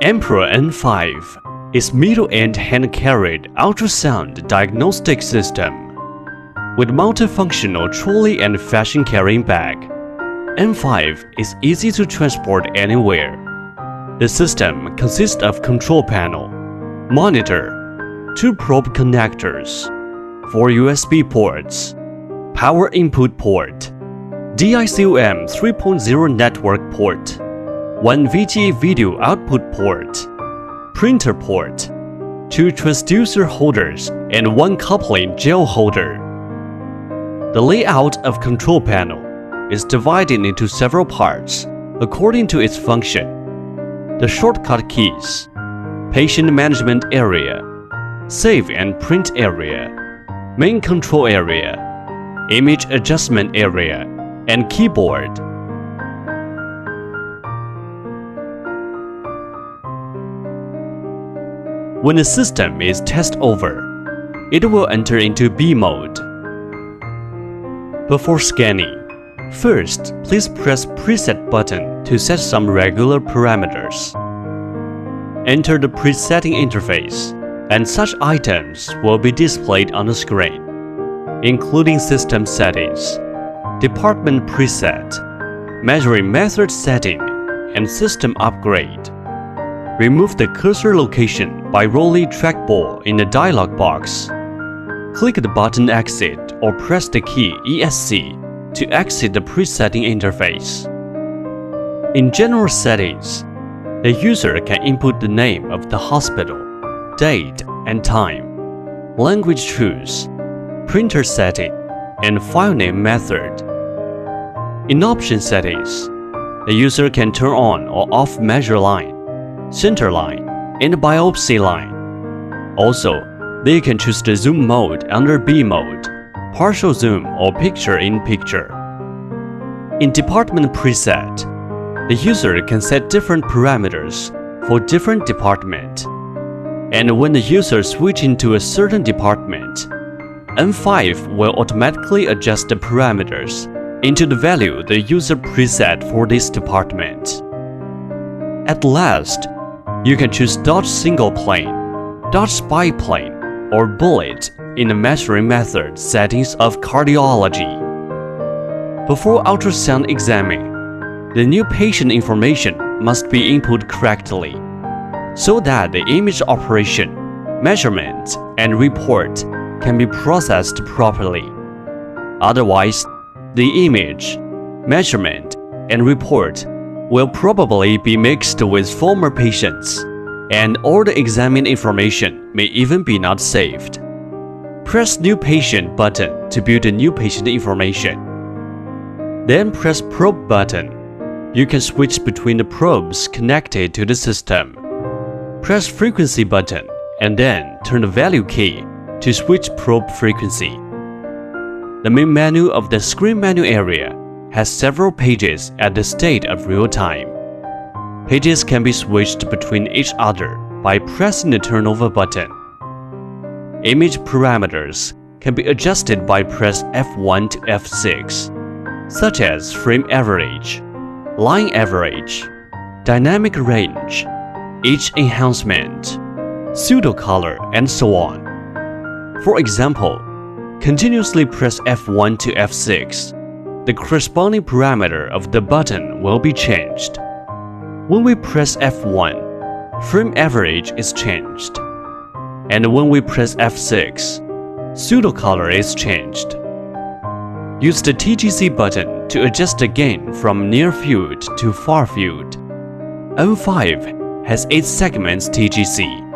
Emperor N5 is middle-end hand-carried ultrasound diagnostic system. With multifunctional trolley and fashion-carrying bag, N5 is easy to transport anywhere. The system consists of control panel, monitor, 2 probe connectors, 4 USB ports, power input port, DICOM 3.0 network port, 1 VGA video output port, printer port, 2 transducer holders and 1 coupling gel holder. The layout of control panel is divided into several parts according to its function. The shortcut keys, patient management area, save and print area, main control area, image adjustment area, and keyboard. When the system is test over, it will enter into B mode. Before scanning, first please press Preset button to set some regular parameters. Enter the presetting interface, and such items will be displayed on the screen, including system settings, department preset, measuring method setting, and system upgrade. Remove the cursor location by rolling trackball in the dialog box. Click the button Exit or press the key ESC to exit the presetting interface. In general settings, the user can input the name of the hospital, date and time, language choose, printer setting, and file name method. In option settings, the user can turn on or off measure line, center line, and biopsy line. Also, they can choose the zoom mode under B mode, partial zoom or picture-in-picture. In department preset, the user can set different parameters for different department. And when the user switches into a certain department, N5 will automatically adjust the parameters into the value the user preset for this department. At last, you can choose dot single plane, dot spy plane, or bullet in the measuring method settings of cardiology. Before ultrasound examining, the new patient information must be input correctly, so that the image operation, measurement, and report can be processed properly. Otherwise, the image, measurement, and report will probably be mixed with former patients, and all the examined information may even be not saved. Press New Patient button to build the new patient information. Then press Probe button. You can switch between the probes connected to the system. Press Frequency button and then turn the value key to switch probe frequency. The main menu of the screen menu area has several pages at the state of real time. Pages can be switched between each other by pressing the turnover button. Image parameters can be adjusted by press F1 to F6, such as frame average, line average, dynamic range, edge enhancement, pseudo color, and so on. For example, continuously press F1 to F6. The corresponding parameter of the button will be changed. When we press F1, frame average is changed. And when we press F6, pseudo color is changed. Use the TGC button to adjust the gain from near field to far field. N5 has 8 segments TGC.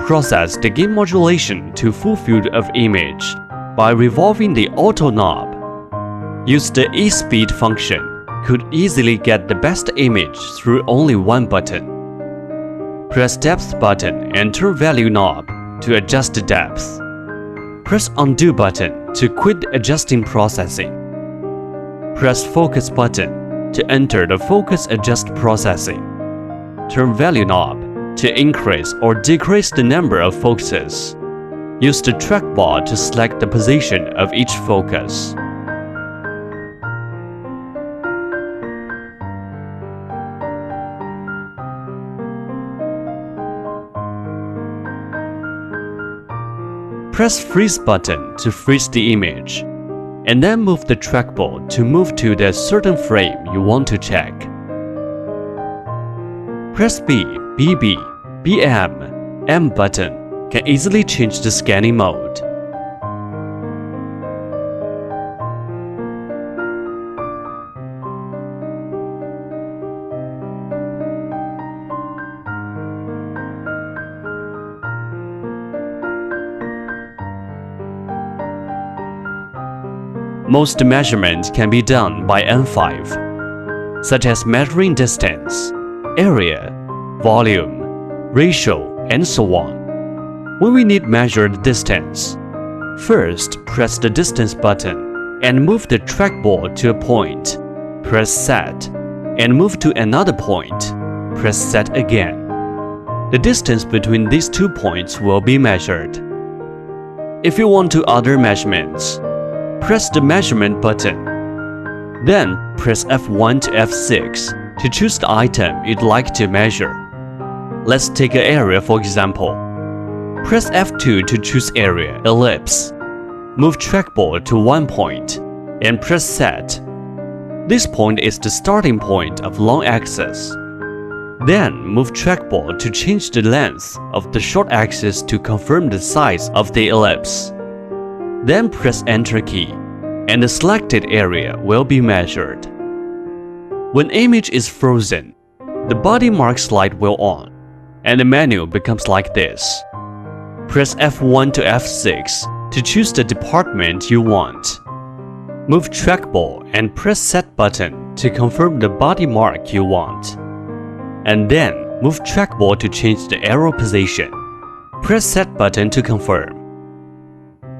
Process the gain modulation to full field of image by revolving the auto knob. Use the E-speed function, could easily get the best image through only one button. Press Depth button and turn value knob to adjust the depth. Press Undo button to quit adjusting processing. Press Focus button to enter the focus adjust processing. Turn value knob to increase or decrease the number of focuses. Use the trackball to select the position of each focus. Press Freeze button to freeze the image, and then move the trackball to move to the certain frame you want to check. Press B, BB, BM, M button can easily change the scanning mode. Most measurements can be done by N5, such as measuring distance, area, volume, ratio, and so on. When we need measure the distance, first press the distance button and move the trackball to a point. Press Set and move to another point. Press Set again. The distance between these 2 points will be measured. If you want to other measurements, press the measurement button. Then press F1 to F6 to choose the item you'd like to measure. Let's take an area for example. Press F2 to choose area, ellipse. Move trackball to one point and press Set. This point is the starting point of long axis. Then move trackball to change the length of the short axis to confirm the size of the ellipse. Then press Enter key, and the selected area will be measured. When image is frozen, the body marks light will on, and the menu becomes like this. Press F1 to F6 to choose the department you want. Move trackball and press Set button to confirm the body mark you want. And then move trackball to change the arrow position. Press Set button to confirm.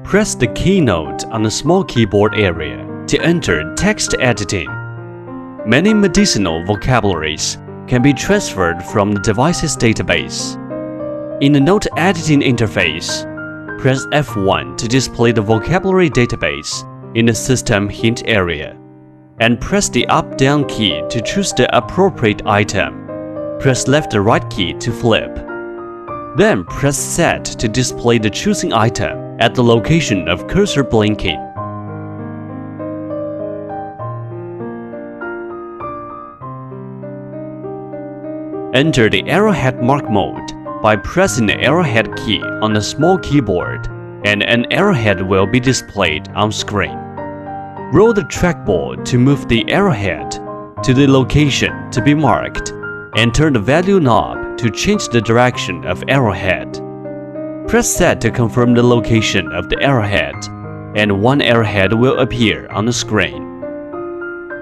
Press the keynote on the small keyboard area to enter text editing. Many medicinal vocabularies can be transferred from the device's database. In the note editing interface, press F1 to display the vocabulary database in the system hint area, and press the up-down key to choose the appropriate item. Press left or right key to flip. Then press Set to display the choosing item at the location of cursor blinking. Enter the arrowhead mark mode by pressing the arrowhead key on the small keyboard, and an arrowhead will be displayed on screen. Roll the trackball to move the arrowhead to the location to be marked, and turn the value knob to change the direction of arrowhead. Press Set to confirm the location of the arrowhead, and one arrowhead will appear on the screen.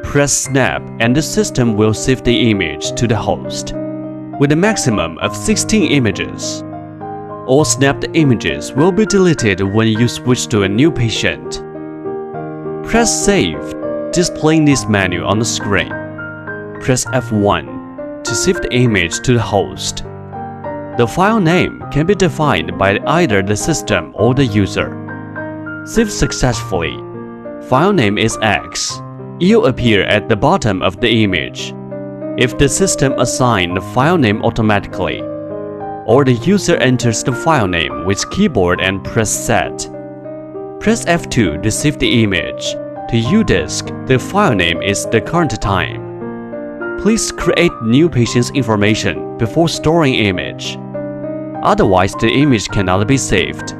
Press Snap and the system will save the image to the host, with a maximum of 16 images. All snapped images will be deleted when you switch to a new patient. Press Save, displaying this menu on the screen. Press F1 to save the image to the host. The file name can be defined by either the system or the user. Save successfully. File name is X. It will appear at the bottom of the image if the system assigns the file name automatically, or the user enters the file name with keyboard and press Set. Press F2 to save the image. To UDisk, the file name is the current time. Please create new patient's information before storing image. Otherwise, the image cannot be saved.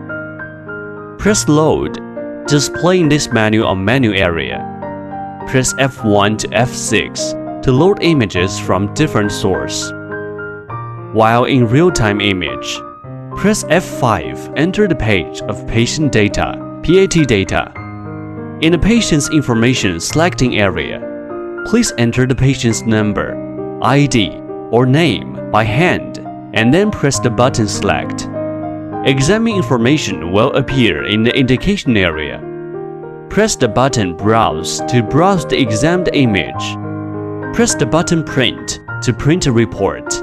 Press Load, displaying this menu on menu area. Press F1 to F6 to load images from different source. While in real-time image, press F5, enter the page of patient data, PAT data. In the patient's information selecting area, please enter the patient's number, ID, or name by hand, and then press the button Select. Examine information will appear in the indication area. Press the button Browse to browse the examined image. Press the button Print to print a report.